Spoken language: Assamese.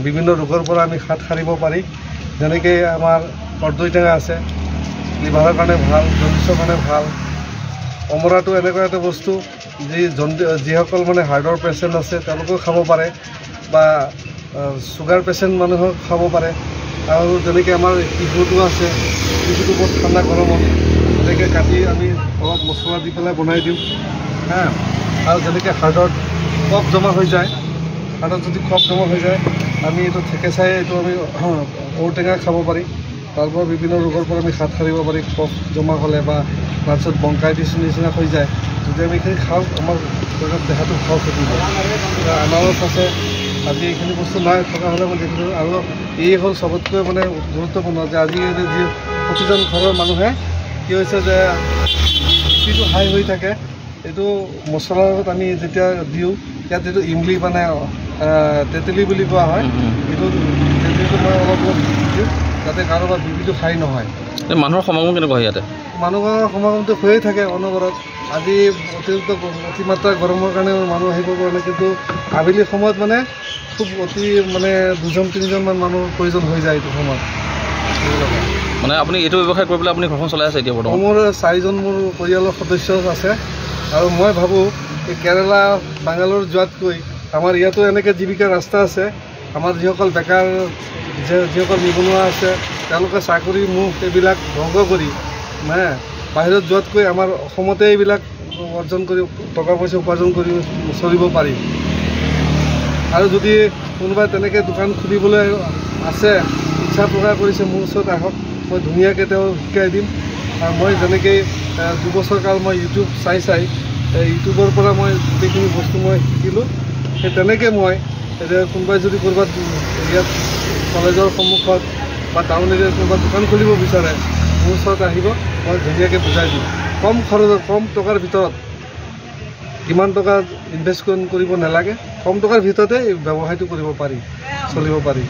বিভিন্ন ৰোগৰ পৰা আমি হাত সাৰিব পাৰি যেনেকৈ আমাৰ কৰ্দৈ টেঙা আছে লিভাৰৰ কাৰণে ভাল জণ্ডিছৰ কাৰণে ভাল অমৰাটো এনেকুৱা এটা বস্তু যিসকল মানে হাৰ্টৰ পেচেণ্ট আছে তেওঁলোকেও খাব পাৰে বা ছুগাৰ পেচেণ্ট মানুহেও খাব পাৰে আৰু যেনেকৈ আমাৰ তিহুটো আছে তিহুটো বহুত ঠাণ্ডা গৰমত তেনেকৈ কাটি আমি অলপ মছলা দি পেলাই বনাই দিওঁ আৰু যেনেকৈ হাৰ্টত কফ জমা হৈ যায় হাৰ্টত যদি কফ জমা হৈ যায় আমি এইটো থেকেচাই এইটো আমি ঔটেঙা খাব পাৰি তাৰপৰা বিভিন্ন ৰোগৰ পৰা আমি হাত সাৰিব পাৰি কফ জমা হ'লে বা তাৰপিছত বংকাইটিছ নিচিনা হৈ যায় যদি আমি এইখিনি খাওঁ আমাৰ দেহাটো ভাল থাকিব আনাৰস আছে আজি এইখিনি বস্তু নাই থকা হ'লে মই দেখিছোঁ আৰু এই হ'ল চবতকৈ মানে গুৰুত্বপূৰ্ণ যে আজি যি প্ৰতিজন ঘৰৰ মানুহে কি হৈছে যে বিপিটো হাই হৈ থাকে এইটো মছলাৰ লগত আমি যেতিয়া দিওঁ ইয়াত এইটো ইমলি মানে তেতেলী বুলি কোৱা হয় এইটো তেতেলীটো মই অলপ দিওঁ যাতে কাৰোবাৰ বিপিটো হাই নহয় মানুহৰ সমাগম কেনেকুৱা ইয়াতে মানুহৰ সমাগমটো হৈয়ে থাকে অনবৰত আজি অতিৰিক্ত অতিমাত্ৰা গৰমৰ কাৰণে মানুহ আহিব পৰা নাই কিন্তু আবেলি সময়ত মানে খুব অতি মানে 2-3জনমান মানুহৰ প্ৰয়োজন হৈ যায় এইটো সময়ত মানে আপুনি এইটো ব্যৱসায় কৰি পেলাই আপুনি ঘৰখন চলাই আছে এতিয়া বৰ্তমান মোৰ 4জন মোৰ পৰিয়ালৰ সদস্য আছে আৰু মই ভাবোঁ এই কেৰালা বাংগালোৰ যোৱাতকৈ আমাৰ ইয়াতো এনেকৈ জীৱিকাৰ ৰাস্তা আছে আমাৰ যিসকল বেকাৰ যিসকল নিবনুৱা আছে তেওঁলোকে চাকৰি মুখ এইবিলাক ভংগ কৰি বাহিৰত যোৱাতকৈ আমাৰ অসমতে এইবিলাক অৰ্জন কৰি টকা পইচা উপাৰ্জন কৰি চলিব পাৰি আৰু যদি কোনোবাই তেনেকৈ দোকান খুলিবলৈ আছে ইচ্ছা প্ৰকাশ কৰিছে মোৰ ওচৰত আহক মই ধুনীয়াকৈ তেওঁ শিকাই দিম আৰু মই যেনেকৈ 2 বছৰ কাল মই ইউটিউব চাই ইউটিউবৰ পৰা মই গোটেইখিনি বস্তু মই শিকিলোঁ সেই তেনেকৈ মই এতিয়া কোনোবাই যদি ক'ৰবাত ইয়াত কলেজৰ সন্মুখত বা টাউন এৰিয়াত কোনোবা দোকান খুলিব বিচাৰে মোৰ ওচৰত আহিব মই ধুনীয়াকৈ বুজাই দিম কম খৰচত কম টকাৰ ভিতৰত কিমান টকা ইনভেষ্ট কৰিব নালাগে কম টকাৰ ভিতৰতে এই ব্যৱসায়টো কৰিব পাৰি চলিব পাৰি